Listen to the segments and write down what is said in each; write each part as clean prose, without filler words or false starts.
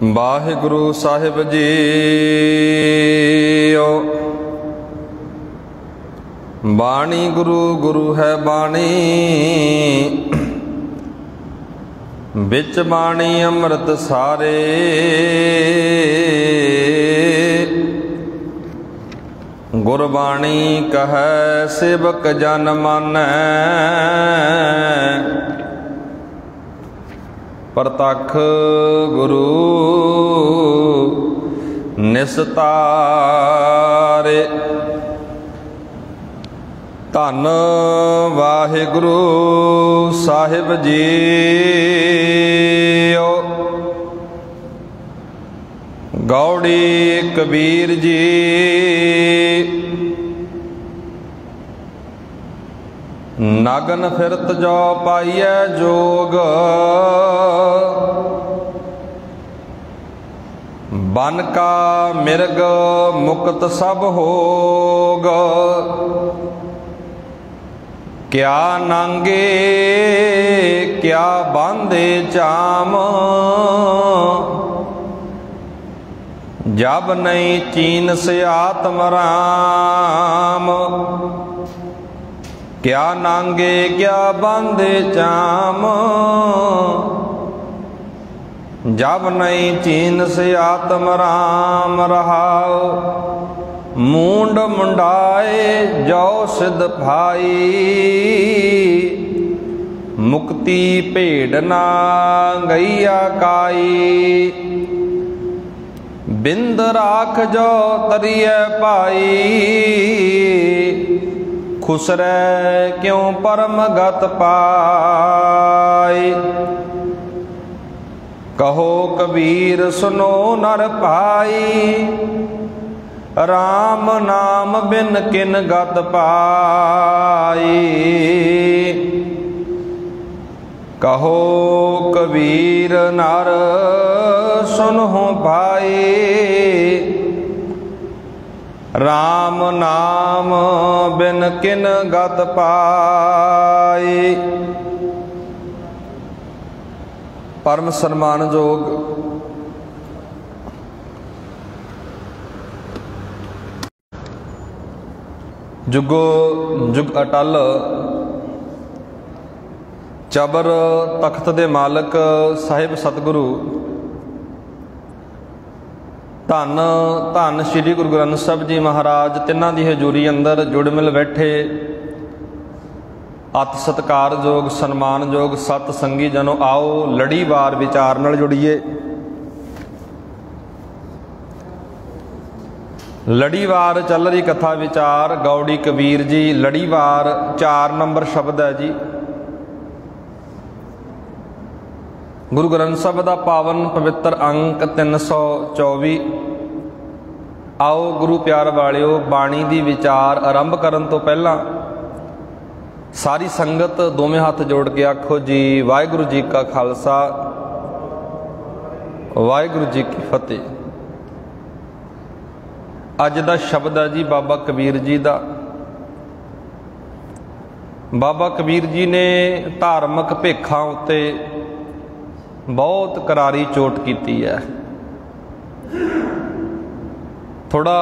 ਵਾਹਿਗੁਰੂ ਸਾਹਿਬ ਜੀ। ਬਾਣੀ ਗੁਰੂ ਗੁਰੂ ਹੈ ਬਾਣੀ, ਵਿੱਚ ਬਾਣੀ ਅੰਮ੍ਰਿਤ ਸਾਰੇ। ਗੁਰਬਾਣੀ ਕਹੈ ਸੇਵਕ ਜਨ ਮਾਨੈ, ਪ੍ਰਤੱਖ ਗੁਰੂ ਨਿਸਤਾਰੇ। ਧੰਨ ਵਾਹਿਗੁਰੂ ਸਾਹਿਬ ਜੀਓ। ਗੌੜੀ ਕਬੀਰ ਜੀ ਨਗਨ ਫਿਰਤ ਜੋ ਪਾਈਐ ਜੋਗ, ਬਨ ਕਾ ਮਿਰਗ ਮੁਕਤ ਸਭ ਹੋਗ। ਕਿਆ ਨਾਂਗੇ ਕਿਆ ਬਾਂਧੇ ਚਾਮ, ਜਬ ਨਹੀਂ ਚੀਨਸ ਆਤਮ ਰਾਮ। ਕਿਆ ਨਾਂਗੇ ਕਿਆ ਬਾਂਧੇ ਚਾਮ, ਜਬ ਨਹੀਂ ਚੀਨਸ ਆਤਮ ਰਾਮ। ਰਹਾਉ ਮੂੰਡ ਮੁੰਡਾਏ ਜੋ ਸਿਧ ਭਾਈ, ਮੁਕਤੀ ਭੇਡ ਨਾ ਗਈਆ ਕਾਈ। ਬਿੰਦ ਰਾਖ ਜੋ ਤਰੀਐ ਭਾਈ, ਖੁਸਰੈ ਕਿਉ ਪਰਮ ਗਤ ਪਾਈ। ਕਹੋ ਕਬੀਰ ਸੁਨੋ ਨਰ ਭਾਈ, ਰਾਮ ਨਾਮ ਬਿਨ ਕਿਨ ਗਤ ਪਾਈ। ਕਹੋ ਕਬੀਰ ਨਰ ਸੁਨਹੁ ਭਾਈ, ਰਾਮ ਨਾਮ ਬਿਨ ਕਿਨ ਗਤ ਪਾਈ। ਪਰਮ ਸਨਮਾਨਯੋਗ ਜੁਗੋ ਜੁਗ ਅਟਲ ਚਬਰ ਤਖਤ ਦੇ ਮਾਲਕ ਸਾਹਿਬ ਸਤਿਗੁਰੂ ਧੰਨ ਧੰਨ ਸ੍ਰੀ ਗੁਰੂ ਗ੍ਰੰਥ ਸਾਹਿਬ ਜੀ ਮਹਾਰਾਜ, ਤਿੰਨਾਂ ਦੀ ਹਜ਼ੂਰੀ ਅੰਦਰ ਜੁੜ ਮਿਲ ਬੈਠੇ ਅਤ ਸਤਿਕਾਰਯੋਗ ਸਨਮਾਨਯੋਗ ਸਤ ਸੰਗੀ ਜਨੋ, ਆਓ ਲੜੀਵਾਰ ਵਿਚਾਰ ਨਾਲ ਜੁੜੀਏ। ਲੜੀਵਾਰ ਚੱਲ ਰਹੀ ਕਥਾ ਵਿਚਾਰ ਗੌੜੀ ਕਬੀਰ ਜੀ। ਲੜੀਵਾਰ 4 ਨੰਬਰ ਸ਼ਬਦ ਹੈ ਜੀ। ਗੁਰੂ ਗ੍ਰੰਥ ਸਾਹਿਬ ਦਾ ਪਾਵਨ ਪਵਿੱਤਰ ਅੰਕ 324। ਆਓ ਗੁਰੂ ਪਿਆਰ ਵਾਲਿਓ, ਬਾਣੀ ਦੀ ਵਿਚਾਰ ਆਰੰਭ ਕਰਨ ਤੋਂ ਪਹਿਲਾਂ ਸਾਰੀ ਸੰਗਤ ਦੋਵੇਂ ਹੱਥ ਜੋੜ ਕੇ ਆਖੋ ਜੀ ਵਾਹਿਗੁਰੂ ਜੀ ਕਾ ਖਾਲਸਾ, ਵਾਹਿਗੁਰੂ ਜੀ ਕੀ ਫਤਿਹ। ਅੱਜ ਦਾ ਸ਼ਬਦ ਹੈ ਜੀ ਬਾਬਾ ਕਬੀਰ ਜੀ ਦਾ। ਬਾਬਾ ਕਬੀਰ ਜੀ ਨੇ ਧਾਰਮਿਕ ਭੇਖਾਂ ਉੱਤੇ ਬਹੁਤ ਕਰਾਰੀ ਚੋਟ ਕੀਤੀ ਹੈ। ਥੋੜਾ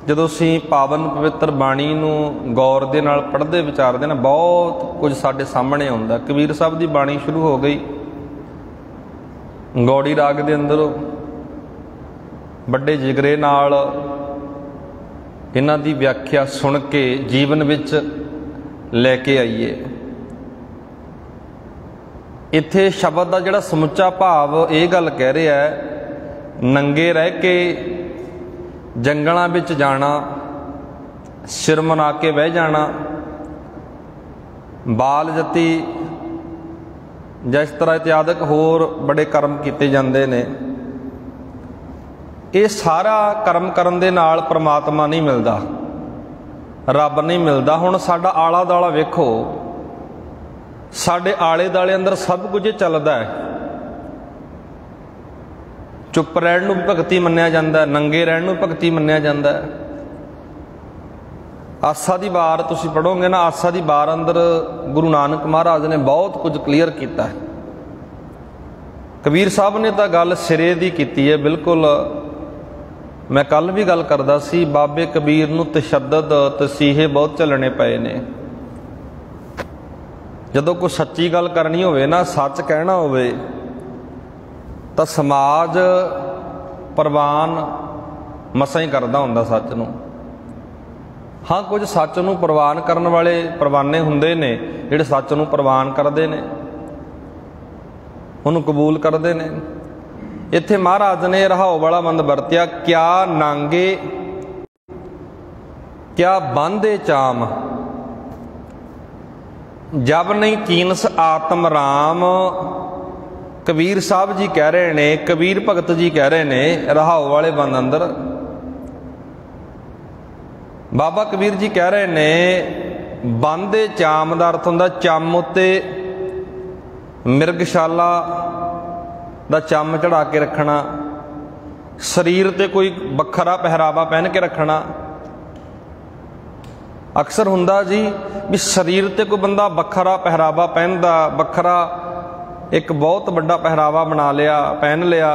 ਜਦੋਂ ਅਸੀਂ ਪਾਵਨ ਪਵਿੱਤਰ ਬਾਣੀ ਨੂੰ ਗੌਰ ਦੇ ਨਾਲ ਪੜ੍ਹਦੇ ਵਿਚਾਰਦੇ ਨਾ, ਬਹੁਤ ਕੁਝ ਸਾਡੇ ਸਾਹਮਣੇ ਆਉਂਦਾ। ਕਬੀਰ ਸਾਹਿਬ ਦੀ ਬਾਣੀ ਸ਼ੁਰੂ ਹੋ ਗਈ ਗੌੜੀ ਰਾਗ ਦੇ ਅੰਦਰੋਂ, ਵੱਡੇ ਜਿਗਰੇ ਨਾਲ ਇਹਨਾਂ ਦੀ ਵਿਆਖਿਆ ਸੁਣ ਕੇ ਜੀਵਨ ਵਿੱਚ ਲੈ ਕੇ ਆਈਏ। ਇੱਥੇ ਸ਼ਬਦ ਦਾ ਜਿਹੜਾ ਸਮੁੱਚਾ ਭਾਵ ਇਹ ਗੱਲ ਕਹਿ ਰਿਹਾ ਹੈ, ਨੰਗੇ ਰਹਿ ਕੇ ਜੰਗਲਾਂ ਵਿੱਚ ਜਾਣਾ, ਸਿਰ ਮਨਾ ਕੇ ਬਹਿ ਜਾਣਾ, ਬਾਲ ਜਤੀ ਜਾਂ ਇਸ ਤਰ੍ਹਾਂ ਇਤਿਆਦਿਕ ਹੋਰ ਬੜੇ ਕਰਮ ਕੀਤੇ ਜਾਂਦੇ ਨੇ। ਇਹ ਸਾਰਾ ਕਰਮ ਕਰਨ ਦੇ ਨਾਲ ਪਰਮਾਤਮਾ ਨਹੀਂ ਮਿਲਦਾ, ਰੱਬ ਨਹੀਂ ਮਿਲਦਾ। ਹੁਣ ਸਾਡਾ ਆਲਾ ਦੁਆਲਾ ਵੇਖੋ, ਸਾਡੇ ਆਲੇ ਦੁਆਲੇ ਅੰਦਰ ਸਭ ਕੁਝ ਚੱਲਦਾ ਹੈ। ਚੁੱਪ ਰਹਿਣ ਨੂੰ ਭਗਤੀ ਮੰਨਿਆ ਜਾਂਦਾ, ਨੰਗੇ ਰਹਿਣ ਨੂੰ ਭਗਤੀ ਮੰਨਿਆ ਜਾਂਦਾ। ਆਸਾ ਦੀ ਵਾਰ ਤੁਸੀਂ ਪੜ੍ਹੋਗੇ ਨਾ, ਆਸਾ ਦੀ ਵਾਰ ਅੰਦਰ ਗੁਰੂ ਨਾਨਕ ਮਹਾਰਾਜ ਨੇ ਬਹੁਤ ਕੁਝ ਕਲੀਅਰ ਕੀਤਾ ਹੈ। कबीर साहब ने तो गल सिरे दी कीती है बिल्कुल। मैं कल भी गल करदा सी, बाबे कबीर नूं तशद्दद तसीहे बहुत झलने पे ने। जदों कोई सच्ची गल करनी होवे ना, सच कहना होवे, तो समाज प्रवान मसा ही करदा हुंदा सच नूं। हाँ, कुछ सच नूं प्रवान करन वाले परवाने हुंदे ने, जिहड़े सच नूं प्रवान करदे ने, उहनूं कबूल करदे ने। इत्थे महाराज ने रहाओ वाला मंद वरतिया, क्या नांगे क्या बांधे चाम, जब नहीं कीनस आत्म राम। कबीर साहब जी कह रहे ने, कबीर भगत जी कह रहे ने रहाओ वाले बंद अंदर। बाबा कबीर जी कह रहे ने बांधे चाम का अर्थ हुंदा चम उत्ते मिर्गशाला दा चम चढ़ा के रखना, शरीर ते कोई बखरा पहरावा पहन के रखना। अक्सर हुंदा जी भी शरीर ते कोई बंदा बखरा पहरावा पहनदा, बखरा एक बहुत बड़ा पहरावा बना लिया, पहन लिया,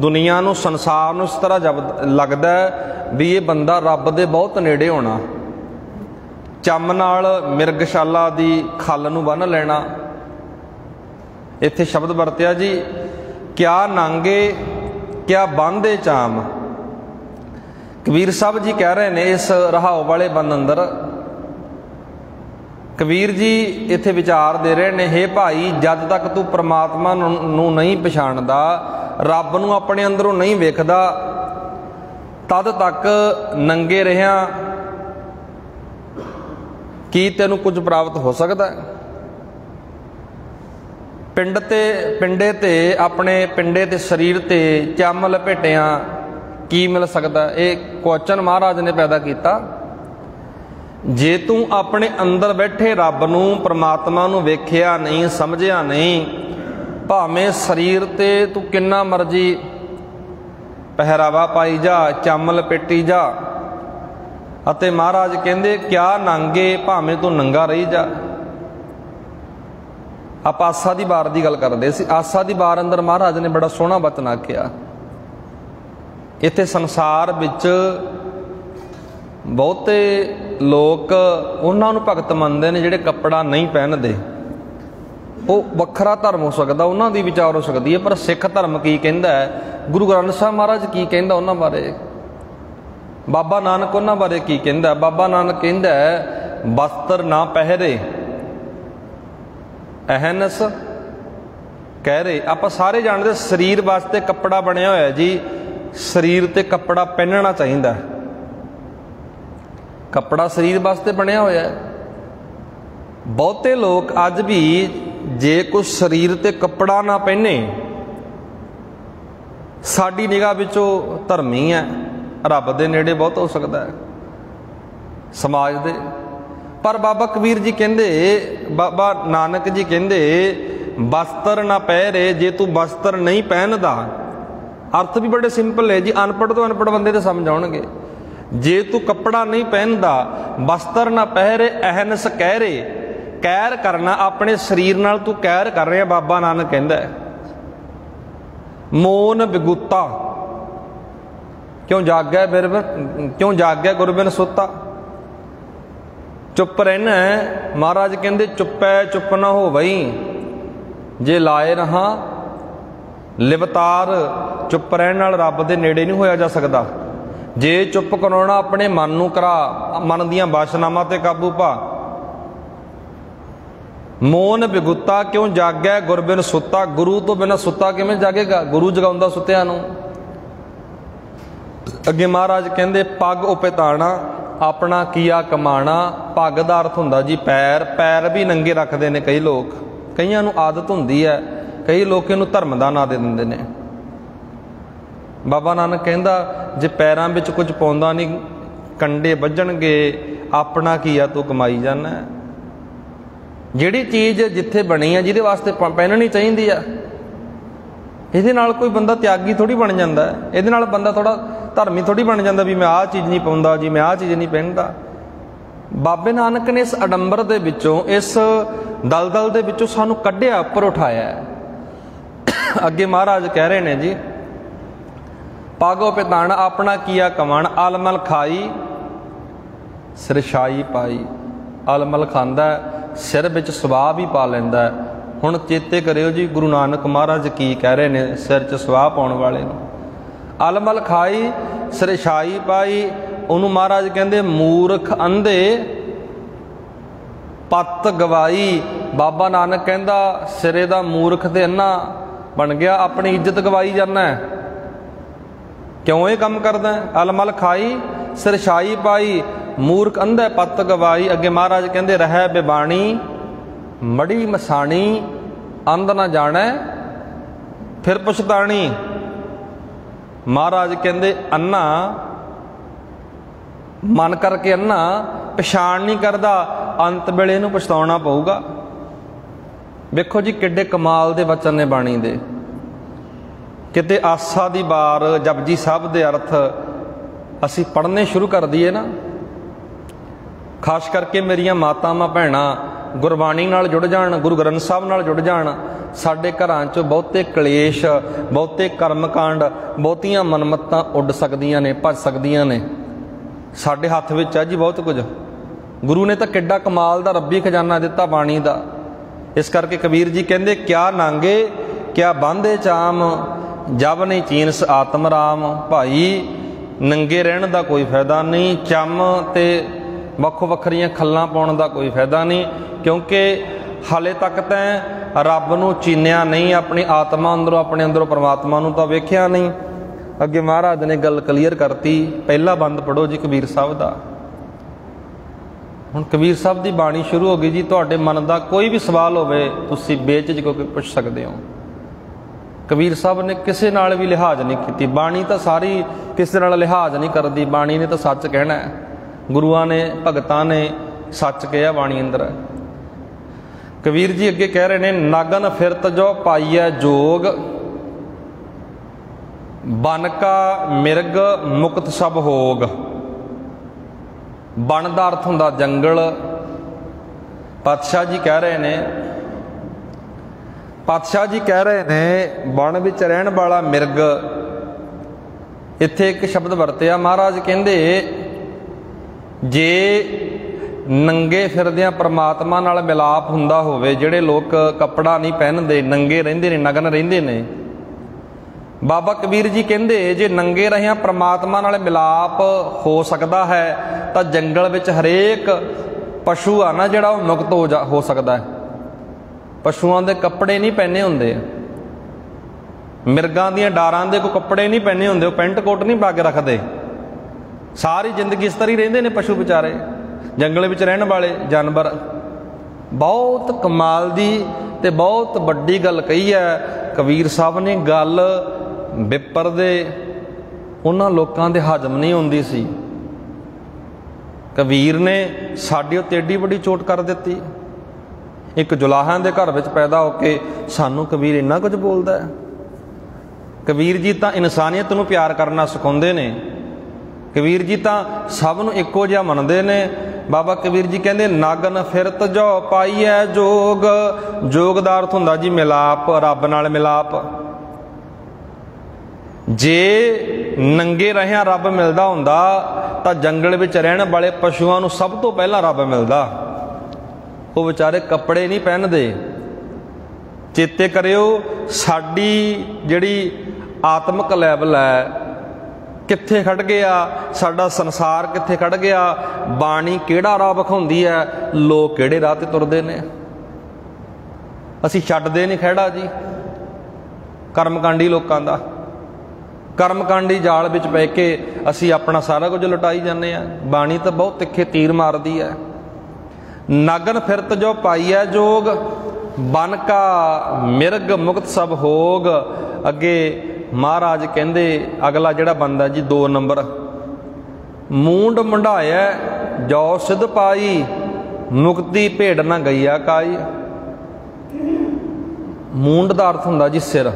दुनिया नूं संसार नूं इस तरह जब लगदा है भी ये बंदा रब दे बहुत नेड़े होना। चम नाल मिर्गशाला दी खल नूं बन लेना। इत्थे शब्द वरतिया जी, क्या नांगे क्या बांधे चाम। कबीर साहब जी कह रहे ने इस रहाओ वाले बंद अंदर, कबीर जी इत्थे विचार दे रहे ने, हे भाई जद तक तू परमात्मा नूं नहीं पछाणदा, रब नूं अपने अंदरों नहीं वेखदा, तद तक नंगे रहिया की तैनूं कुछ प्राप्त हो सकता है। पिंडे ते अपने पिंडे ते शरीर ते चम लपेटिया की मिल सकता है। ये क्वेश्चन महाराज ने पैदा किया। जे तू अपने अंदर बैठे रब नूं परमात्मा नूं वेखिया नहीं, समझिया नहीं, भावें शरीर ते तू किन्ना मर्जी पहरावा पाई जा, चम लपेटी जा, अते महाराज कहंदे क्या नांगे भावें तू नंगा रही जा। आप आसा दी बार की गल करते सी। आसा दी बार अंदर महाराज ने बड़ा सोहना वचन आखिया। इत्थे संसार विच बहुते लोग उन्हां नूं भगत मनदे ने जिहड़े कपड़ा नहीं पहनदे। वो वखरा धर्म हो सकदा, उन्हां दी विचार हो सकदी है, पर सिख धर्म की कहंदा है, गुरु ग्रंथ साहब महाराज की कहंदा उन्हां बारे, बाबा नानक उन्हां बारे की कहंदा। बाबा नानक कहंदा है वस्त्र ना पहरे अहनस कह रहे। आप सारे जानते शरीर वास्ते कपड़ा बनया होया जी, शरीर ते कपड़ा पहनना चाहिए। कपड़ा शरीर वास्ते बनया होया है। बहुते लोग अज भी जे कुछ शरीर ते कपड़ा ना पहने, साडी निगाह विचों धर्मी है, रब दे नेड़े बहुत हो सकता है समाज दे। पर बाबा कबीर जी कहंदे, बाबा नानक जी कहंदे वस्त्र ना पहरे। जे तू वस्त्र नहीं पहनदा, अर्थ भी बड़े सिंपल है जी, अनपढ़ तो अनपढ़ बंदे तो समझ आउणगे। जे तू कपड़ा नहीं पहनदा, वस्त्र ना पहरे अहनस कहरे, कैर करना अपने शरीर नाल तू कैर कर रहा। बाबा नानक कहंदा मोन बिगुता क्यों जागै क्यों जागै गुरबिन सुता। चुप रहना है। महाराज कहंदे चुपै चुप ना हो बई, जे लाए रहा लिवतार। चुप रहने नाल रब दे नेड़े नहीं होया जा सकदा। जे चुप कराउणा अपने मन नूं करा, मन दीआं वासनावां ते काबू पा। मोन बिगुता क्यों जागै गुरबिन सुता। गुरु तो बिना सुता किवें जागेगा, गुरु जगाउंदा सुत्तिआं नूं। अगे महाराज कहंदे पग उपिताणा अपना किया कमाना। पग दा अर्थ हुंदा जी पैर। पैर भी नंगे रखते हैं कई लोग, कईयां नूं आदत हुंदी है, कई लोग इहनूं धर्म दा नां दे दिंदे ने। बाबा नानक कहंदा जे पैरां विच कुछ पाउंदा नहीं, कंडे वज्जणगे, अपना किया तू कमाई जाना। जिहड़ी चीज़ जिथे बनी है, जिहदे वास्ते पहननी चाहिदी आ, इहदे नाल कोई बंदा त्यागी थोड़ी बन जाता है। इहदे नाल बंदा थोड़ा धर्मी थोड़ी बन जाता भी मैं आह चीज़ नहीं पाउंदा जी, मैं आह चीज़ नहीं पहनदा। बाबे नानक ने इस अडंबर दे विचों, इस दलदल दे विचों सानू कढिया, उपर उठाया। ਅੱਗੇ ਮਹਾਰਾਜ ਕਹਿ ਰਹੇ ਨੇ ਜੀ, ਪਾਗੋ ਪਿਤਾਣ ਆਪਣਾ ਕੀਆ ਕਵਣ, ਅਲਮਲ ਖਾਈ ਸਿਰਸ਼ਾਈ ਪਾਈ। ਅਲਮਲ ਖਾਂਦਾ, ਸਿਰ ਵਿੱਚ ਸਵਾਹ ਵੀ ਪਾ ਲੈਂਦਾ। ਹੁਣ ਚੇਤੇ ਕਰਿਓ ਜੀ, ਗੁਰੂ ਨਾਨਕ ਮਹਾਰਾਜ ਕੀ ਕਹਿ ਰਹੇ ਨੇ ਸਿਰ 'ਚ ਸਵਾਹ ਪਾਉਣ ਵਾਲੇ ਨੂੰ। ਅਲਮਲ ਖਾਈ ਸਿਰਸ਼ਾਈ ਪਾਈ। ਉਹਨੂੰ ਮਹਾਰਾਜ ਕਹਿੰਦੇ ਮੂਰਖ ਅੰਧੇ ਪੱਤ ਗਵਾਈ। ਬਾਬਾ ਨਾਨਕ ਕਹਿੰਦਾ ਸਿਰੇ ਦਾ ਮੂਰਖ ਤੇ ਅੰਨਾ ਬਣ ਗਿਆ, ਆਪਣੀ ਇੱਜ਼ਤ ਗਵਾਈ ਜਾਂਦਾ। ਕਿਉਂ ਇਹ ਕੰਮ ਕਰਦਾ? ਅਲਮਲ ਖਾਈ ਸਿਰਸ਼ਾਈ ਪਾਈ, ਮੂਰਖ ਅੰਧੇ ਪੱਤ ਗਵਾਈ। ਅੱਗੇ ਮਹਾਰਾਜ ਕਹਿੰਦੇ ਰਹਿ ਬਿਬਾਣੀ ਮੜੀ ਮਸਾਣੀ, ਅੰਧ ਨਾ ਜਾਣੈ ਫਿਰ ਪੁਛਤਾਣੀ। ਮਹਾਰਾਜ ਕਹਿੰਦੇ ਅੰਨਾ ਮਨ ਕਰਕੇ ਅੰਨਾ ਪਛਾਣ ਨਹੀਂ ਕਰਦਾ, ਅੰਤ ਵੇਲੇ ਇਹਨੂੰ ਪਛਤਾਉਣਾ ਪਊਗਾ। ਵੇਖੋ ਜੀ ਕਿੱਡੇ ਕਮਾਲ ਦੇ ਵਚਨ ਨੇ ਬਾਣੀ ਦੇ। ਕਿਤੇ ਆਸਾ ਦੀ ਵਾਰ ਜਪਜੀ ਸਾਹਿਬ ਦੇ ਅਰਥ ਅਸੀਂ ਪੜ੍ਹਨੇ ਸ਼ੁਰੂ ਕਰ ਦਈਏ ਨਾ, ਖਾਸ ਕਰਕੇ ਮੇਰੀਆਂ ਮਾਤਾਵਾਂ ਭੈਣਾਂ ਗੁਰਬਾਣੀ ਨਾਲ ਜੁੜ ਜਾਣ, ਗੁਰੂ ਗ੍ਰੰਥ ਸਾਹਿਬ ਨਾਲ ਜੁੜ ਜਾਣ, ਸਾਡੇ ਘਰਾਂ 'ਚ ਬਹੁਤੇ ਕਲੇਸ਼, ਬਹੁਤੇ ਕਰਮਕਾਂਡ, ਬਹੁਤੀਆਂ ਮਨਮੱਤਾਂ ਉੱਡ ਸਕਦੀਆਂ ਨੇ, ਭੱਜ ਸਕਦੀਆਂ ਨੇ। ਸਾਡੇ ਹੱਥ ਵਿੱਚ ਆ ਜੀ ਬਹੁਤ ਕੁਝ। ਗੁਰੂ ਨੇ ਤਾਂ ਕਿੱਡਾ ਕਮਾਲ ਦਾ ਰੱਬੀ ਖਜ਼ਾਨਾ ਦਿੱਤਾ ਬਾਣੀ ਦਾ। ਇਸ ਕਰਕੇ ਕਬੀਰ ਜੀ ਕਹਿੰਦੇ ਕਿਆ ਨਾਂਗੇ ਕਿਆ ਬਾਂਧੇ ਚਾਮ, ਜਬ ਨਹੀਂ ਚੀਨਸ ਆਤਮ ਰਾਮ। ਭਾਈ ਨੰਗੇ ਰਹਿਣ ਦਾ ਕੋਈ ਫਾਇਦਾ ਨਹੀਂ, ਚੰਮ ਤੇ ਵੱਖੋ ਵੱਖਰੀਆਂ ਖੱਲਾਂ ਪਾਉਣ ਦਾ ਕੋਈ ਫਾਇਦਾ ਨਹੀਂ, ਕਿਉਂਕਿ ਹਾਲੇ ਤੱਕ ਤਾਂ ਰੱਬ ਨੂੰ ਚੀਨਿਆ ਨਹੀਂ, ਆਪਣੀ ਆਤਮਾ ਅੰਦਰੋਂ, ਆਪਣੇ ਅੰਦਰੋਂ ਪਰਮਾਤਮਾ ਨੂੰ ਤਾਂ ਵੇਖਿਆ ਨਹੀਂ। ਅੱਗੇ ਮਹਾਰਾਜ ਨੇ ਗੱਲ ਕਲੀਅਰ ਕਰਤੀ। ਪਹਿਲਾ ਬੰਦ ਪੜ੍ਹੋ ਜੀ ਕਬੀਰ ਸਾਹਿਬ ਦਾ। ਹੁਣ ਕਬੀਰ ਸਾਹਿਬ ਦੀ ਬਾਣੀ ਸ਼ੁਰੂ ਹੋ ਗਈ ਜੀ। ਤੁਹਾਡੇ ਮਨ ਦਾ ਕੋਈ ਵੀ ਸਵਾਲ ਹੋਵੇ ਤੁਸੀਂ ਬੇਝਿਜਕ ਹੋ ਕੇ ਪੁੱਛ ਸਕਦੇ ਹੋ। ਕਬੀਰ ਸਾਹਿਬ ਨੇ ਕਿਸੇ ਨਾਲ ਵੀ ਲਿਹਾਜ਼ ਨਹੀਂ ਕੀਤੀ। ਬਾਣੀ ਤਾਂ ਸਾਰੀ ਕਿਸੇ ਨਾਲ ਲਿਹਾਜ਼ ਨਹੀਂ ਕਰਦੀ। ਬਾਣੀ ਨੇ ਤਾਂ ਸੱਚ ਕਹਿਣਾ ਹੈ। ਗੁਰੂਆਂ ਨੇ, ਭਗਤਾਂ ਨੇ ਸੱਚ ਕਿਹਾ ਬਾਣੀ ਅੰਦਰ। ਕਬੀਰ ਜੀ ਅੱਗੇ ਕਹਿ ਰਹੇ ਨੇ ਨਗਨ ਫਿਰਤ ਜੋ ਪਾਈਐ ਜੋਗ, ਬਨ ਕਾ ਮਿਰਗ ਮੁਕਤ ਸਭ ਹੋਗ। ਬਨ ਦਾ ਅਰਥ ਹੁੰਦਾ ਜੰਗਲ। ਪਾਤਸ਼ਾਹ ਜੀ ਕਹਿ ਰਹੇ ਨੇ, ਪਾਤਸ਼ਾਹ ਜੀ ਕਹਿ ਰਹੇ ਨੇ ਬਨ ਵਿੱਚ ਰਹਿਣ ਵਾਲਾ ਮਿਰਗ। ਇੱਥੇ ਇੱਕ ਸ਼ਬਦ ਵਰਤਿਆ ਮਹਾਰਾਜ ਕਹਿੰਦੇ ਜੇ ਨੰਗੇ ਫਿਰਦਿਆਂ ਪਰਮਾਤਮਾ ਨਾਲ ਮਿਲਾਪ ਹੁੰਦਾ ਹੋਵੇ, ਜਿਹੜੇ ਲੋਕ ਕੱਪੜਾ ਨਹੀਂ ਪਹਿਨਦੇ, ਨੰਗੇ ਰਹਿੰਦੇ ਨੇ, ਨਗਨ ਰਹਿੰਦੇ ਨੇ, ਬਾਬਾ ਕਬੀਰ ਜੀ ਕਹਿੰਦੇ ਜੇ ਨੰਗੇ ਰਹਿਆਂ ਪਰਮਾਤਮਾ ਨਾਲ ਮਿਲਾਪ ਹੋ ਸਕਦਾ ਹੈ ਤਾਂ ਜੰਗਲ ਵਿੱਚ ਹਰੇਕ ਪਸ਼ੂ ਆ ਨਾ ਜਿਹੜਾ ਉਹ ਮੁਕਤ ਹੋ ਸਕਦਾ ਹੈ। ਪਸ਼ੂਆਂ ਦੇ ਕੱਪੜੇ ਨਹੀਂ ਪਹਿਨੇ ਹੁੰਦੇ, ਮਿਰਗਾਂ ਦੀਆਂ ਡਾਰਾਂ ਦੇ ਕੋਈ ਕੱਪੜੇ ਨਹੀਂ ਪਹਿਨੇ ਹੁੰਦੇ, ਉਹ ਪੈਂਟ ਕੋਟ ਨਹੀਂ ਪਾ ਕੇ ਰੱਖਦੇ। ਸਾਰੀ ਜ਼ਿੰਦਗੀ ਇਸ ਤਰ੍ਹਾਂ ਹੀ ਰਹਿੰਦੇ ਨੇ ਪਸ਼ੂ ਵਿਚਾਰੇ, ਜੰਗਲ ਵਿੱਚ ਰਹਿਣ ਵਾਲੇ ਜਾਨਵਰ। ਬਹੁਤ ਕਮਾਲ ਦੀ ਤੇ ਬਹੁਤ ਵੱਡੀ ਗੱਲ ਕਹੀ ਹੈ ਕਬੀਰ ਸਾਹਿਬ ਨੇ। ਗੱਲ ਵਿਪਰ ਦੇ ਉਹਨਾਂ ਲੋਕਾਂ ਦੇ ਹਜਮ ਨਹੀਂ ਹੁੰਦੀ ਸੀ। ਕਬੀਰ ਨੇ ਸਾਡੇ ਉੱਤੇ ਏਡੀ ਵੱਡੀ ਚੋਟ ਕਰ ਦਿੱਤੀ। ਇੱਕ ਜੁਲਾਹਿਆਂ ਦੇ ਘਰ ਵਿੱਚ ਪੈਦਾ ਹੋ ਕੇ ਸਾਨੂੰ ਕਬੀਰ ਇੰਨਾ ਕੁਝ ਬੋਲਦਾ ਹੈ। ਕਬੀਰ ਜੀ ਤਾਂ ਇਨਸਾਨੀਅਤ ਨੂੰ ਪਿਆਰ ਕਰਨਾ ਸਿਖਾਉਂਦੇ ਨੇ। ਕਬੀਰ ਜੀ ਤਾਂ ਸਭ ਨੂੰ ਇੱਕੋ ਜਿਹਾ ਮੰਨਦੇ ਨੇ। ਬਾਬਾ ਕਬੀਰ ਜੀ ਕਹਿੰਦੇ ਨਗਨ ਫਿਰਤ ਜੋ ਪਾਈਐ ਜੋਗ। ਜੋਗ ਦਾ ਅਰਥ ਹੁੰਦਾ ਜੀ ਮਿਲਾਪ, ਰੱਬ ਨਾਲ ਮਿਲਾਪ। ਜੇ ਨੰਗੇ ਰਹਿਆਂ ਰੱਬ ਮਿਲਦਾ ਹੁੰਦਾ ਤਾਂ ਜੰਗਲ ਵਿੱਚ ਰਹਿਣ ਵਾਲੇ ਪਸ਼ੂਆਂ ਨੂੰ ਸਭ ਤੋਂ ਪਹਿਲਾਂ ਰੱਬ ਮਿਲਦਾ। ਉਹ ਵਿਚਾਰੇ ਕੱਪੜੇ ਨਹੀਂ ਪਹਿਨਦੇ। ਚੇਤੇ ਕਰਿਓ ਸਾਡੀ ਜਿਹੜੀ ਆਤਮਿਕ ਲੈਵਲ ਹੈ ਕਿੱਥੇ ਖੜ ਗਿਆ, ਸਾਡਾ ਸੰਸਾਰ ਕਿੱਥੇ ਖੜ ਗਿਆ। ਬਾਣੀ ਕਿਹੜਾ ਰਾਹ ਵਿਖਾਉਂਦੀ ਹੈ, ਲੋਕ ਕਿਹੜੇ ਰਾਹ ਤੇ ਤੁਰਦੇ ਨੇ। ਅਸੀਂ ਛੱਡਦੇ ਨਹੀਂ ਖਹਿੜਾ ਜੀ ਕਰਮਕਾਂਡੀ ਲੋਕਾਂ ਦਾ। ਕਰਮਕਾਂਡੀ ਜਾਲ ਵਿੱਚ ਪੈ ਕੇ ਅਸੀਂ ਆਪਣਾ ਸਾਰਾ ਕੁਝ ਲੁਟਾਈ ਜਾਂਦੇ ਹਾਂ। ਬਾਣੀ ਤਾਂ ਬਹੁਤ ਤਿੱਖੇ ਤੀਰ ਮਾਰਦੀ ਹੈ। ਨਗਨ ਫਿਰਤ ਜੋ ਪਾਈਐ ਜੋਗ, ਬਨ ਕਾ ਮਿਰਗ ਮੁਕਤ ਸਭ ਹੋਗ। ਅੱਗੇ ਮਹਾਰਾਜ ਕਹਿੰਦੇ ਅਗਲਾ ਜਿਹੜਾ ਬੰਦਾ ਜੀ 2 ਨੰਬਰ, ਮੂੰਡ ਮੁੰਡਾਇਆ ਜੋ ਸਿਧ ਪਾਈ, ਮੁਕਤੀ ਭੇਡ ਨਾ ਗਈਆ ਕਾਈ। ਮੂੰਡ ਦਾ ਅਰਥ ਹੁੰਦਾ ਜੀ ਸਿਰ।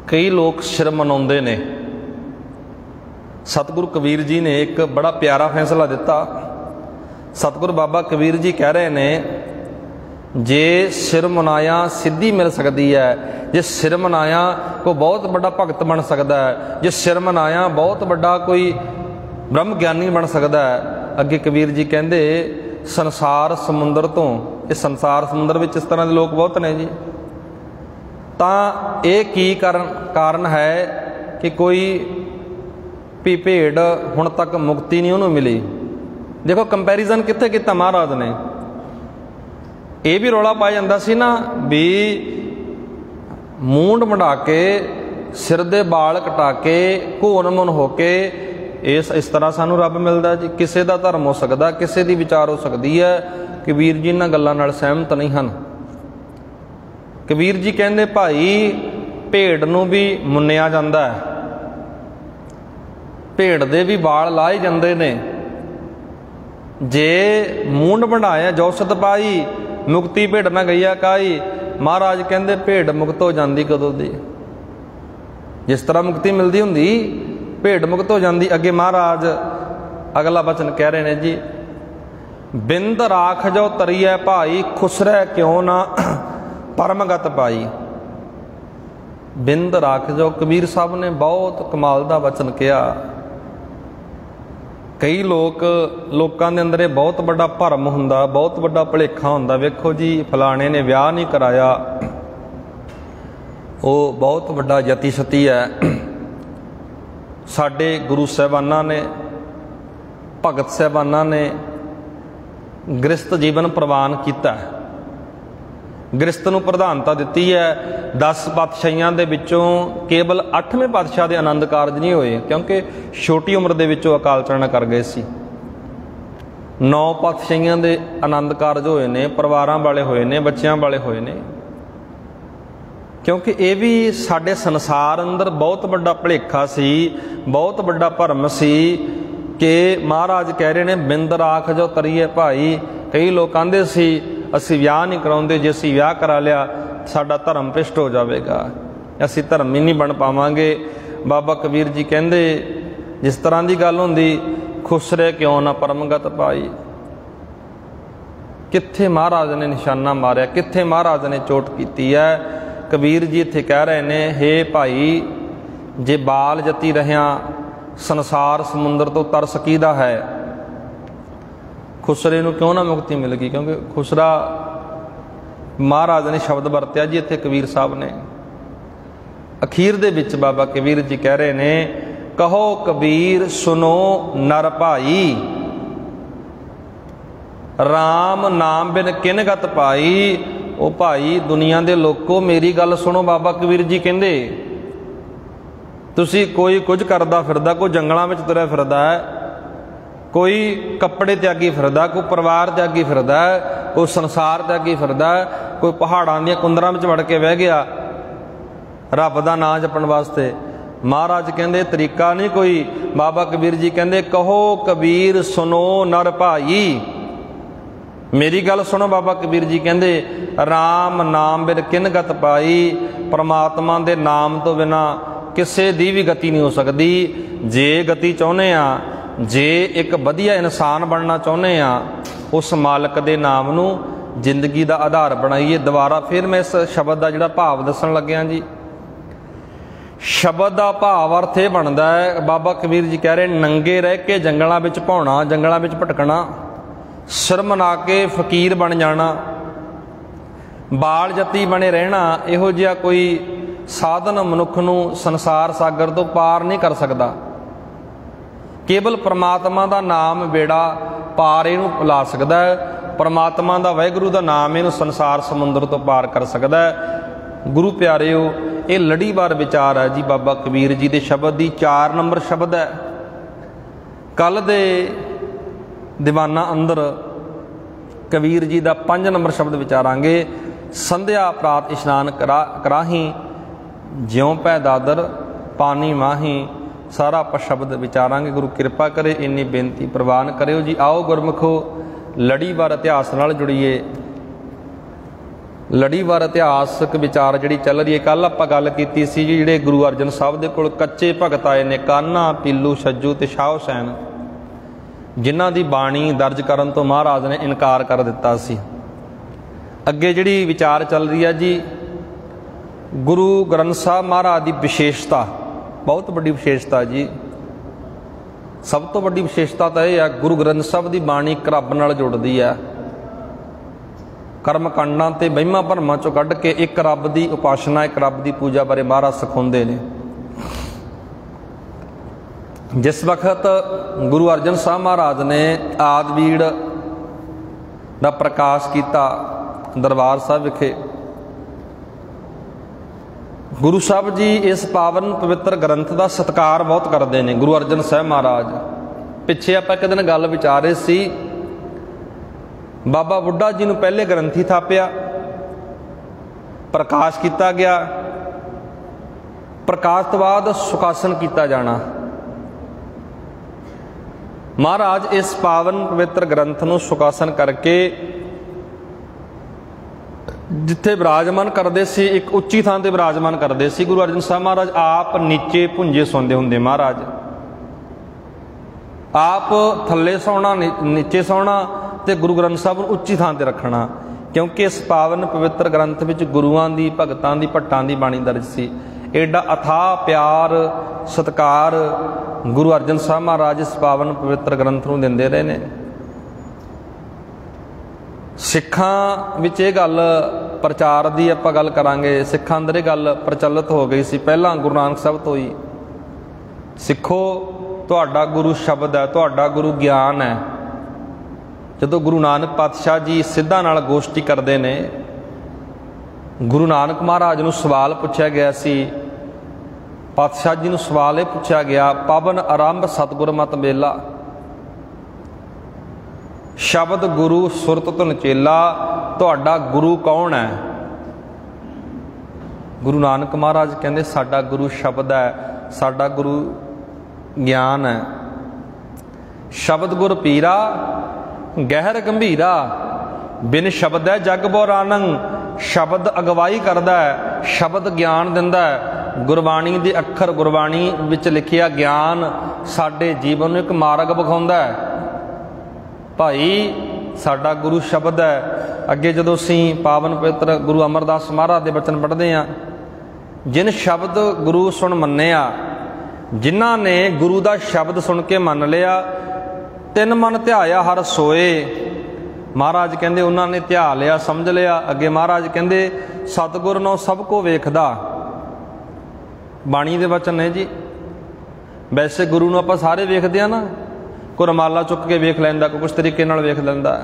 ਕਈ ਲੋਕ ਸਿਰ ਮਨਾਉਂਦੇ ਨੇ। ਸਤਿਗੁਰੂ ਕਬੀਰ ਜੀ ਨੇ ਇੱਕ ਬੜਾ ਪਿਆਰਾ ਫੈਸਲਾ ਦਿੱਤਾ। ਸਤਿਗੁਰੂ ਬਾਬਾ ਕਬੀਰ ਜੀ ਕਹਿ ਰਹੇ ਨੇ जे सिर मुनाया सिद्धि मिल सकती है, जे सिर मनाया कोई बहुत बड़ा भगत बन सकता है, जे सिर मनाया बहुत बड़ा कोई ब्रह्म ज्ञानी बन सकता है। अगे कबीर जी कहते संसार समुंदर तो, ये संसार समुंदर में इस तरह के लोग बहुत ने जी। तो ये की कारण है कि कोई भी भेड़ हुण तक मुक्ति नहीं उन्होंने मिली। देखो कंपैरिजन कित्थे किया महाराज ने। ये भी रौला पाया जाता सी ना भी मूंड मढ़ा के सिर दे बाल कटा के घोन मुन होके इस तरह सानू रब मिलता जी। किसी का धर्म हो सकता, किसी की विचार हो सकती है। कबीर जी इन्हां गल्लां नाल सहमत नहीं हैं। कबीर जी कहते भाई भेड़ नूं भी मुन्निया जाता है, भेड़ दे भी बाल लाए जाते ने। जे मूंड बढ़ाया जौसत पाई, मुक्ति भेड़ ना गईया काई। महाराज कहते भेड़ मुक्त हो जाती कदों दी, जिस तरह मुक्ति मिलती होंगी भेड़ मुक्त हो जाती। अगे महाराज अगला वचन कह रहे हैं जी, बिंद राख जो तरीए भाई, खुसरै क्यों ना परमगत पाई। बिंद राख जो कबीर साहब ने बहुत कमाल का वचन किया। कई लोगों के अंदर बहुत बड़ा भरम हुंदा, बहुत बड़ा भुलेखा हुंदा। वेखो जी फलाने ने विआह नहीं कराया, वो बहुत बड़ा यति सती है। साडे गुरु साहबाना ने, भगत साहबाना ने गृहस्थ जीवन प्रवान किया, गृहस्थ नूं प्रधानता दी है। 10 पातशाहियां दे विचों केवल 8वें पातशाह दे आनंद कारज नहीं होए, क्योंकि छोटी उम्र दे विचों अकाल चरण कर गए सी। 9 पातशाहियां दे आनंद कारज होए ने, परिवारां वाले होए ने, बच्चियां वाले होए ने। क्योंकि ये भी साडे संसार अंदर बहुत बड़ा भुलेखा सी, बहुत बड़ा भरम सी कि महाराज कह रहे ने बिंद राख जो तरीए भाई। कई लोग कहते सी असी विआह नहीं कराउंदे, जे असी विआह करा लिया साडा धर्म भ्रिष्ट हो जाएगा, असी धर्म ही नहीं बन पावांगे। बाबा कबीर जी कहते जिस तरह की गल होंदी, खुसरे क्यों ना परमगत पाई। कित्थे महाराज ने निशाना मारिया, कित्थे महाराज ने चोट की है। कबीर जी इत्थे कह रहे ने, हे भाई जे बाल जती रहिया संसार समुंदर तो तर सकीदा है, खुसरे नूं क्यों ना मुक्ति मिल गई। क्योंकि खुसरा महाराज ने शब्द वरत्या जी इत्थे कबीर साहब ने। अखीर दे विच बाबा कबीर जी कह रहे ने, कहो कबीर सुनो नर भाई, राम नाम बिन किन गत पाई। ओ भाई दुनिया दे लोगों मेरी गल सुनो। बाबा कबीर जी कहंदे तुसी कोई कुछ करदा फिरदा, कोई जंगलों में तुरया फिरदा है, कोई कपड़े त्यागी फिरदा, कोई परिवार त्यागी फिरदा है, कोई संसार त्यागी फिरदा है, कोई पहाड़ों दी कुंदरां में वड़ के बह गया रब दा नाम जपण वास्ते। महाराज कहंदे तरीका नहीं कोई। बाबा कबीर जी कहंदे कहो कबीर सुनो नर भाई, मेरी गल सुनो। बाबा कबीर जी कहंदे राम नाम बिन किन गत पाई। परमात्मा दे नाम तो बिना किसी दी भी गति नहीं हो सकती। जे गति चाहुंदे आ, जे एक वधिया इंसान बनना चाहुंदे आ, उस मालक दे नाम नूं जिंदगी का आधार बनाइए। दोबारा फिर मैं इस शब्द का जिहड़ा भाव दसन लग्या जी। शब्द का भाव अर्थ यह बनता है, बाबा कबीर जी कह रहे नंगे रह के जंगलों में भौना, जंगलों में भटकना, सिर मना के फकीर बन जाना, बाल जती बने रहना, इहो जिहा कोई साधन मनुख नूं संसार सागर तो पार नहीं कर सकता। केवल परमात्मा का नाम बेड़ा पार इहनूं ला सकता है। परमात्मा का वाहिगुरू का नाम इहनूं संसार समुंदर तो पार कर सकता है। गुरु प्यारिओ ये लड़ीवार विचार है जी बाबा कबीर जी के शब्द की। 4 नंबर शब्द है। कल दे दीवाना अंदर कबीर जी का 5 नंबर शब्द विचारांगे। संध्या प्रात इशनान कराही, ज्यों पै दादर पानी माही। सारा आप शब्द विचारांगे। गुरु कृपा करे, इन्नी बेनती प्रवान करियो जी। आओ गुरमुखो लड़ीवार इतिहास नाल जुड़ीए। लड़ीवार इतिहासक विचार जी चल रही है। कल आप गल की सी जी जिहड़े गुरु अर्जन साहब दे कोल कच्चे भगत आए ने, कान्हा, पीलू, छज्जू ते शाह हुसैन, जिन्हां दी बाणी दर्ज करन तो महाराज ने इनकार कर दिता सी। ਅੱਗੇ ਜਿਹੜੀ ਵਿਚਾਰ ਚੱਲ ਰਹੀ ਹੈ ਜੀ, ਗੁਰੂ ਗ੍ਰੰਥ ਸਾਹਿਬ ਮਹਾਰਾਜ ਦੀ ਵਿਸ਼ੇਸ਼ਤਾ, ਬਹੁਤ ਵੱਡੀ ਵਿਸ਼ੇਸ਼ਤਾ ਜੀ। ਸਭ ਤੋਂ ਵੱਡੀ ਵਿਸ਼ੇਸ਼ਤਾ ਤਾਂ ਇਹ ਹੈ, ਗੁਰੂ ਗ੍ਰੰਥ ਸਾਹਿਬ ਦੀ ਬਾਣੀ ਇੱਕ ਰੱਬ ਨਾਲ ਜੁੜਦੀ ਹੈ। ਕਰਮ ਕਾਂਡਾਂ ਤੇ ਵਹਿਮਾਂ ਭਰਮਾਂ ਚੋਂ ਕੱਢ ਕੇ ਇੱਕ ਰੱਬ ਦੀ ਉਪਾਸਨਾ, ਇੱਕ ਰੱਬ ਦੀ ਪੂਜਾ ਬਾਰੇ ਮਹਾਰਾਜ ਸਿਖਾਉਂਦੇ ਨੇ। ਜਿਸ ਵਕਤ ਗੁਰੂ ਅਰਜਨ ਸਾਹਿਬ ਮਹਾਰਾਜ ਨੇ ਆਦਬੀੜ ਦਾ ਪ੍ਰਕਾਸ਼ ਕੀਤਾ ਦਰਬਾਰ ਸਾਹਿਬ ਵਿਖੇ, ਗੁਰੂ ਸਾਹਿਬ ਜੀ ਇਸ ਪਾਵਨ ਪਵਿੱਤਰ ਗ੍ਰੰਥ ਦਾ ਸਤਿਕਾਰ ਬਹੁਤ ਕਰਦੇ ਨੇ। ਗੁਰੂ ਅਰਜਨ ਸਾਹਿਬ ਮਹਾਰਾਜ, ਪਿੱਛੇ ਆਪਾਂ ਇੱਕ ਦਿਨ ਗੱਲ ਵਿਚਾਰ ਰਹੇ ਸੀ, ਬਾਬਾ ਬੁੱਢਾ ਜੀ ਨੂੰ ਪਹਿਲੇ ਗ੍ਰੰਥੀ ਥਾਪਿਆ, ਪ੍ਰਕਾਸ਼ ਕੀਤਾ ਗਿਆ, ਪ੍ਰਕਾਸ਼ ਤੋਂ ਬਾਅਦ ਸੁਖਾਸਨ ਕੀਤਾ ਜਾਣਾ। ਮਹਾਰਾਜ ਇਸ ਪਾਵਨ ਪਵਿੱਤਰ ਗ੍ਰੰਥ ਨੂੰ ਸੁਖਾਸਨ ਕਰਕੇ ਜਿੱਥੇ ਵਿਰਾਜਮਾਨ ਕਰਦੇ ਸੀ, ਇੱਕ ਉੱਚੀ ਥਾਂ ਤੇ ਵਿਰਾਜਮਾਨ ਕਰਦੇ ਸੀ। ਗੁਰੂ ਅਰਜਨ ਸਾਹਿਬ ਮਹਾਰਾਜ ਆਪ ਨੀਚੇ ਭੁੰਜੇ ਸੌਂਦੇ ਹੁੰਦੇ, ਮਹਾਰਾਜ ਆਪ ਥੱਲੇ ਸੌਣਾ, ਨੀਚੇ ਸੌਣਾ, ਤੇ ਗੁਰੂ ਗ੍ਰੰਥ ਸਾਹਿਬ ਨੂੰ ਉੱਚੀ ਥਾਂ ਤੇ ਰੱਖਣਾ, ਕਿਉਂਕਿ ਇਸ ਪਾਵਨ ਪਵਿੱਤਰ ਗ੍ਰੰਥ ਵਿੱਚ ਗੁਰੂਆਂ ਦੀ, ਭਗਤਾਂ ਦੀ, ਭੱਟਾਂ ਦੀ ਬਾਣੀ ਦਰਜ ਸੀ। ਐਡਾ ਅਥਾਹ ਪਿਆਰ ਸਤਿਕਾਰ ਗੁਰੂ ਅਰਜਨ ਸਾਹਿਬ ਮਹਾਰਾਜ ਇਸ ਪਾਵਨ ਪਵਿੱਤਰ ਗ੍ਰੰਥ ਨੂੰ ਦਿੰਦੇ ਰਹੇ ਨੇ। ਸਿੱਖਾਂ ਵਿੱਚ ਇਹ ਗੱਲ ਪ੍ਰਚਾਰ ਦੀ ਆਪਾਂ ਗੱਲ ਕਰਾਂਗੇ, ਸਿੱਖਾਂ ਅੰਦਰ ਇਹ ਗੱਲ ਪ੍ਰਚਲਿਤ ਹੋ ਗਈ ਸੀ ਪਹਿਲਾਂ ਗੁਰੂ ਨਾਨਕ ਸਾਹਿਬ ਤੋਂ ਹੀ। ਸਿੱਖੋ, ਤੁਹਾਡਾ ਗੁਰੂ ਸ਼ਬਦ ਹੈ, ਤੁਹਾਡਾ ਗੁਰੂ ਗਿਆਨ ਹੈ। ਜਦੋਂ ਗੁਰੂ ਨਾਨਕ ਪਾਤਸ਼ਾਹ ਜੀ ਸਿੱਧਾਂ ਨਾਲ ਗੋਸ਼ਟੀ ਕਰਦੇ ਨੇ, ਗੁਰੂ ਨਾਨਕ ਮਹਾਰਾਜ ਨੂੰ ਸਵਾਲ ਪੁੱਛਿਆ ਗਿਆ ਸੀ, ਪਾਤਸ਼ਾਹ ਜੀ ਨੂੰ ਸਵਾਲ ਇਹ ਪੁੱਛਿਆ ਗਿਆ, ਪਵਨ ਆਰੰਭ ਸਤਿਗੁਰ ਮਤ ਮੇਲਾ, ਸ਼ਬਦ ਗੁਰੂ ਸੁਰਤ ਧੁਨ ਚੇਲਾ, ਤੁਹਾਡਾ ਗੁਰੂ ਕੌਣ ਹੈ? ਗੁਰੂ ਨਾਨਕ ਮਹਾਰਾਜ ਕਹਿੰਦੇ ਸਾਡਾ ਗੁਰੂ ਸ਼ਬਦ ਹੈ, ਸਾਡਾ ਗੁਰੂ ਗਿਆਨ ਹੈ। ਸ਼ਬਦ ਗੁਰ ਪੀਰਾ ਗਹਿਰ ਗੰਭੀਰਾ, ਬਿਨ ਸ਼ਬਦ ਹੈ ਜਗ ਬੋਰਾਨੰ, ਸ਼ਬਦ ਅਗਵਾਈ ਕਰਦਾ ਹੈ, ਸ਼ਬਦ ਗਿਆਨ ਦਿੰਦਾ ਹੈ। ਗੁਰਬਾਣੀ ਦੇ ਅੱਖਰ, ਗੁਰਬਾਣੀ ਵਿੱਚ ਲਿਖਿਆ ਗਿਆਨ ਸਾਡੇ ਜੀਵਨ ਨੂੰ ਇੱਕ ਮਾਰਗ ਵਿਖਾਉਂਦਾ ਹੈ। ਭਾਈ ਸਾਡਾ ਗੁਰੂ ਸ਼ਬਦ ਹੈ। ਅੱਗੇ ਜਦੋਂ ਅਸੀਂ ਪਾਵਨ ਪਵਿੱਤਰ ਗੁਰੂ ਅਮਰਦਾਸ ਮਹਾਰਾਜ ਦੇ ਬਚਨ ਪੜ੍ਹਦੇ ਹਾਂ, ਜਿਨ ਸ਼ਬਦ ਗੁਰੂ ਸੁਣ ਮੰਨਿਆ, ਜਿਨ੍ਹਾਂ ਨੇ ਗੁਰੂ ਦਾ ਸ਼ਬਦ ਸੁਣ ਕੇ ਮੰਨ ਲਿਆ, ਤਿੰਨ ਮਨ ਧਿਆਇਆ ਹਰ ਸੋਏ। ਮਹਾਰਾਜ ਕਹਿੰਦੇ ਉਹਨਾਂ ਨੇ ਧਿਆ ਲਿਆ, ਸਮਝ ਲਿਆ। ਅੱਗੇ ਮਹਾਰਾਜ ਕਹਿੰਦੇ ਸਤਿਗੁਰ ਨੂੰ ਸਭ ਕੋ ਵੇਖਦਾ। ਬਾਣੀ ਦੇ ਵਚਨ ਨੇ ਜੀ। ਵੈਸੇ ਗੁਰੂ ਨੂੰ ਆਪਾਂ ਸਾਰੇ ਵੇਖਦੇ ਆ ਨਾ, ਕੋਈ ਰੁਮਾਲਾ ਚੁੱਕ ਕੇ ਵੇਖ ਲੈਂਦਾ, ਕੋਈ ਕੁਛ ਤਰੀਕੇ ਨਾਲ ਵੇਖ ਲੈਂਦਾ।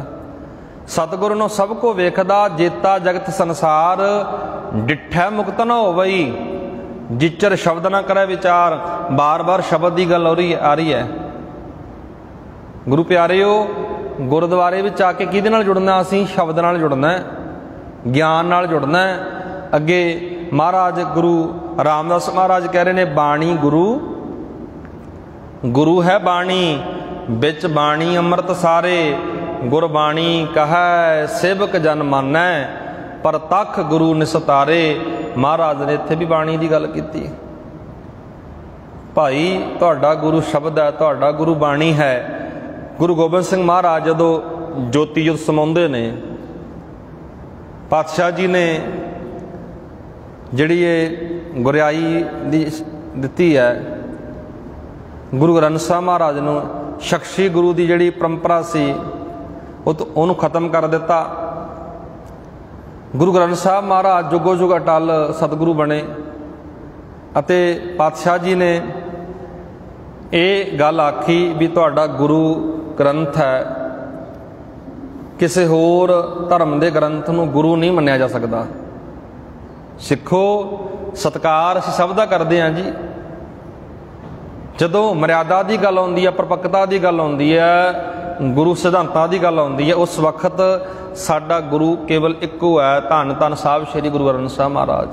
ਸਤਿਗੁਰ ਨੂੰ ਸਭ ਕੋ ਵੇਖਦਾ, ਜੇਤਾ ਜਗਤ ਸੰਸਾਰ, ਡਿੱਠੈ ਮੁਕਤ ਨਾ ਹੋਵਈ, ਜਿਚਰ ਸ਼ਬਦ ਨਾ ਕਰੇ ਵਿਚਾਰ। ਬਾਰ-ਬਾਰ ਸ਼ਬਦ ਦੀ ਗੱਲ ਆ ਰਹੀ ਹੈ। ਗੁਰੂ ਪਿਆਰਿਓ, ਗੁਰਦੁਆਰੇ ਵਿੱਚ ਆ ਕੇ ਕਿਹਦੇ ਨਾਲ ਜੁੜਨਾ? ਅਸੀਂ ਸ਼ਬਦ ਨਾਲ ਜੁੜਨਾ, ਗਿਆਨ ਨਾਲ ਜੁੜਨਾ। ਅੱਗੇ ਮਹਾਰਾਜ ਗੁਰੂ ਰਾਮਦਾਸ ਮਹਾਰਾਜ ਕਹਿ ਰਹੇ ਨੇ, ਬਾਣੀ ਗੁਰੂ, ਗੁਰੂ ਹੈ ਬਾਣੀ, ਵਿੱਚ ਬਾਣੀ ਅੰਮ੍ਰਿਤ ਸਾਰੇ, ਗੁਰਬਾਣੀ ਕਹੈ ਸੇਵਕ ਜਨ ਮਾਨੈ, ਪ੍ਰਤੱਖ ਗੁਰੂ ਨਿਸਤਾਰੇ। ਮਹਾਰਾਜ ਨੇ ਇੱਥੇ ਵੀ ਬਾਣੀ ਦੀ ਗੱਲ ਕੀਤੀ। ਭਾਈ ਤੁਹਾਡਾ ਗੁਰੂ ਸ਼ਬਦ ਹੈ, ਤੁਹਾਡਾ ਗੁਰੂ ਬਾਣੀ ਹੈ। ਗੁਰੂ ਗੋਬਿੰਦ ਸਿੰਘ ਮਹਾਰਾਜ ਜਦੋਂ ਜੋਤੀ ਜੋਤ ਸਮਾਉਂਦੇ ਨੇ, ਪਾਤਸ਼ਾਹ ਜੀ ਨੇ ਜਿਹੜੀ ਇਹ ਗੁਰਿਆਈ ਦੀ ਦਿੱਤੀ ਹੈ, ਗੁਰੂ ਗ੍ਰੰਥ ਸਾਹਿਬ ਮਹਾਰਾਜ ਨੂੰ ਸ਼ਖਸੀ ਗੁਰੂ ਦੀ ਜਿਹੜੀ ਪਰੰਪਰਾ ਸੀ ਉਹਨੂੰ ਖਤਮ ਕਰ ਦਿੱਤਾ। ਗੁਰੂ ਗ੍ਰੰਥ ਸਾਹਿਬ ਮਹਾਰਾਜ ਜੁਗੋ ਜੁਗ ਅਟਲ ਸਤਿਗੁਰੂ ਬਣੇ ਅਤੇ ਪਾਤਸ਼ਾਹ ਜੀ ਨੇ ਇਹ ਗੱਲ ਆਖੀ ਵੀ ਤੁਹਾਡਾ ਗੁਰੂ ਗ੍ਰੰਥ ਹੈ, ਕਿਸੇ ਹੋਰ ਧਰਮ ਦੇ ਗ੍ਰੰਥ ਨੂੰ ਗੁਰੂ ਨਹੀਂ ਮੰਨਿਆ ਜਾ ਸਕਦਾ। ਸਿੱਖੋ, ਸਤਿਕਾਰ ਅਸੀਂ ਸਭ ਦਾ ਕਰਦੇ ਹਾਂ ਜੀ। ਜਦੋਂ ਮਰਿਆਦਾ ਦੀ ਗੱਲ ਆਉਂਦੀ ਹੈ, ਪਰਪੱਕਤਾ ਦੀ ਗੱਲ ਆਉਂਦੀ ਹੈ, ਗੁਰੂ ਸਿਧਾਂਤਾਂ ਦੀ ਗੱਲ ਆਉਂਦੀ ਹੈ, ਉਸ ਵਕਤ ਸਾਡਾ ਗੁਰੂ ਕੇਵਲ ਇੱਕੋ ਹੈ, ਧੰਨ ਧੰਨ ਸਾਹਿਬ ਸ੍ਰੀ ਗੁਰੂ ਗ੍ਰੰਥ ਸਾਹਿਬ ਮਹਾਰਾਜ।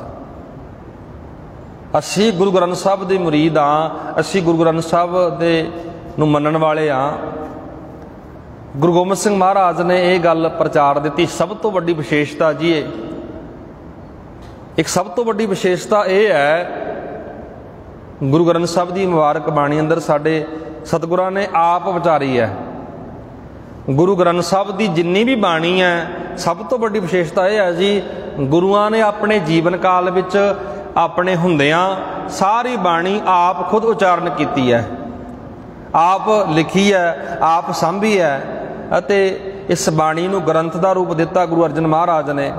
ਅਸੀਂ ਗੁਰੂ ਗ੍ਰੰਥ ਸਾਹਿਬ ਦੇ ਮੁਰੀਦ ਹਾਂ, ਅਸੀਂ ਗੁਰੂ ਗ੍ਰੰਥ ਸਾਹਿਬ ਦੇ ਨੂੰ ਮੰਨਣ ਵਾਲੇ ਹਾਂ। ਗੁਰੂ ਗੋਬਿੰਦ ਸਿੰਘ ਮਹਾਰਾਜ ਨੇ ਇਹ ਗੱਲ ਪ੍ਰਚਾਰ ਦਿੱਤੀ। ਸਭ ਤੋਂ ਵੱਡੀ ਵਿਸ਼ੇਸ਼ਤਾ ਜੀ, ਇੱਕ ਸਭ ਤੋਂ ਵੱਡੀ ਵਿਸ਼ੇਸ਼ਤਾ ਇਹ ਹੈ, ਗੁਰੂ ਗ੍ਰੰਥ ਸਾਹਿਬ ਦੀ ਮੁਬਾਰਕ ਬਾਣੀ ਅੰਦਰ ਸਾਡੇ ਸਤਿਗੁਰਾਂ ਨੇ ਆਪ ਵਿਚਾਰੀ ਹੈ। गुरु ग्रंथ साहब की जिन्नी भी बाणी है सब तो बड़ी विशेषता यह है जी, गुरुआं ने अपने जीवन काल विच अपने हुंदियां सारी बाणी आप खुद उचारण की है, आप लिखी है, आप सांभी है अते इस बाणी नूं ग्रंथ का रूप दिता गुरु अर्जन महाराज ने।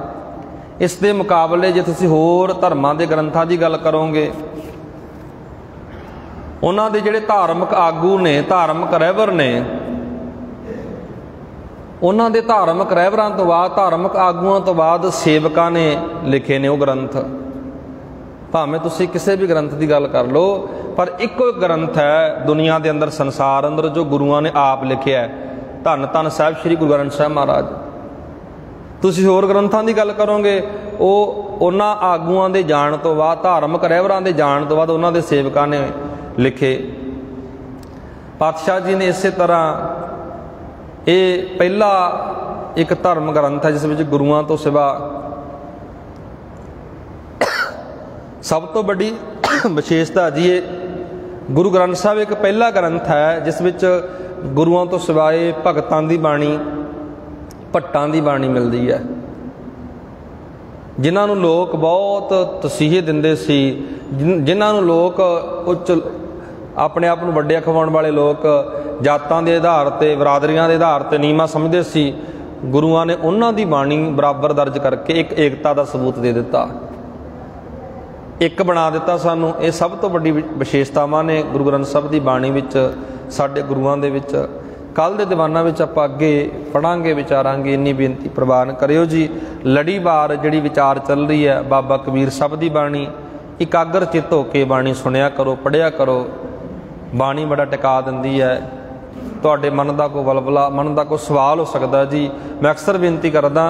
इस दे मुकाबले जे तुसीं होर धर्मां दे ग्रंथां की गल करोगे, उन्हां दे जिहड़े धार्मिक आगू ने, धार्मिक रहबर ने, उन्हां दे धार्मिक रहबरां तो बाद, धार्मिक आगूआं तो बाद सेवकां ने लिखे ने वो ग्रंथ। भावें तुसीं किसी भी ग्रंथ की गल कर लो, पर इक्को ग्रंथ है दुनिया के अंदर, संसार अंदर, जो गुरुआं ने आप लिखिया है, धन धन साहिब श्री गुरु ग्रंथ साहिब महाराज। तुसीं होर ग्रंथां की गल करोगे, वो उन्हां आगूआं दे जाण तो बाद, धार्मिक रहबरां दे जाण तो बाद उन्हां दे सेवकां ने लिखे। पातशाह जी ने इस तरह ये पहला एक धर्म ग्रंथ है जिस विच गुरुआं तो सिवा सब तो बड़ी विशेषता जी, ये गुरु ग्रंथ साहब एक पहला ग्रंथ है जिस विच गुरुआं तो सिवाए भगतां दी बाणी, भट्टां दी बाणी मिलती है, जिन्हां नूं लोग बहुत तसीहे दिंदे सी, जिन्हां नूं लोग उच्च अपने आप नूं वड्डे अखवाउण वाले लोग जातां दे आधार ते, बरादरियां दे आधार ते नीवां समझदे सी। गुरुआं ने उन्हां दी बाणी बराबर दर्ज करके एक एकता का सबूत दे दिता, एक बना दिता सानू। ये सब तो बड़ी विशेषतावां ने गुरु ग्रंथ साहब की बाणी विच, साडे गुरुआं दे विच। कल दे दीवानां विच आपां अगे पढ़ांगे, विचारांगे, इन्नी बेनती प्रवान करियो जी। लड़ीवार जिहड़ी विचार चल रही है, बाबा कबीर साहब की बाणी, इकागर चित होके बाणी सुनिया करो, पढ़िया करो। बाणी बड़ा टिका दिंदी है। तुहाडे मन का कोई वलवला, मन का कोई सवाल हो सकता जी, मैं अक्सर बेनती करदा,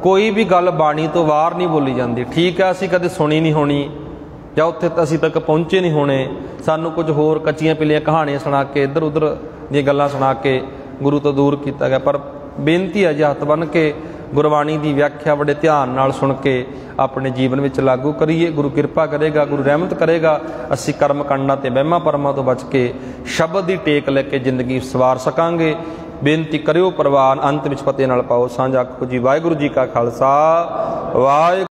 कोई भी गल बाणी तो बाहर नहीं बोली जाती। ठीक है, असीं कदे सुनी नहीं होनी ਜਾਂ ਉੱਥੇ ਅਸੀਂ तक पहुँचे नहीं होने, सानू कुछ होर कच्चियां पिलियां कहानियां सुना के, इधर उधर दी गल्लां सुना के गुरु तो दूर किया गया। पर बेनती है जी, हत्थ बन के गुरबाणी की व्याख्या बड़े ध्यान नाल सुन के अपने जीवन में लागू करिए। गुरु किरपा करेगा, गुरु रहमत करेगा, असी कर्म कांडां ते वहमां भरमां तो बच के शब्द की टेक लैके जिंदगी सवार सकांगे। बेनती करियो प्रवान, अंत विच फतेह नाल पाओ साझा। जी वाहिगुरू जी का खालसा, वाहिगुरू।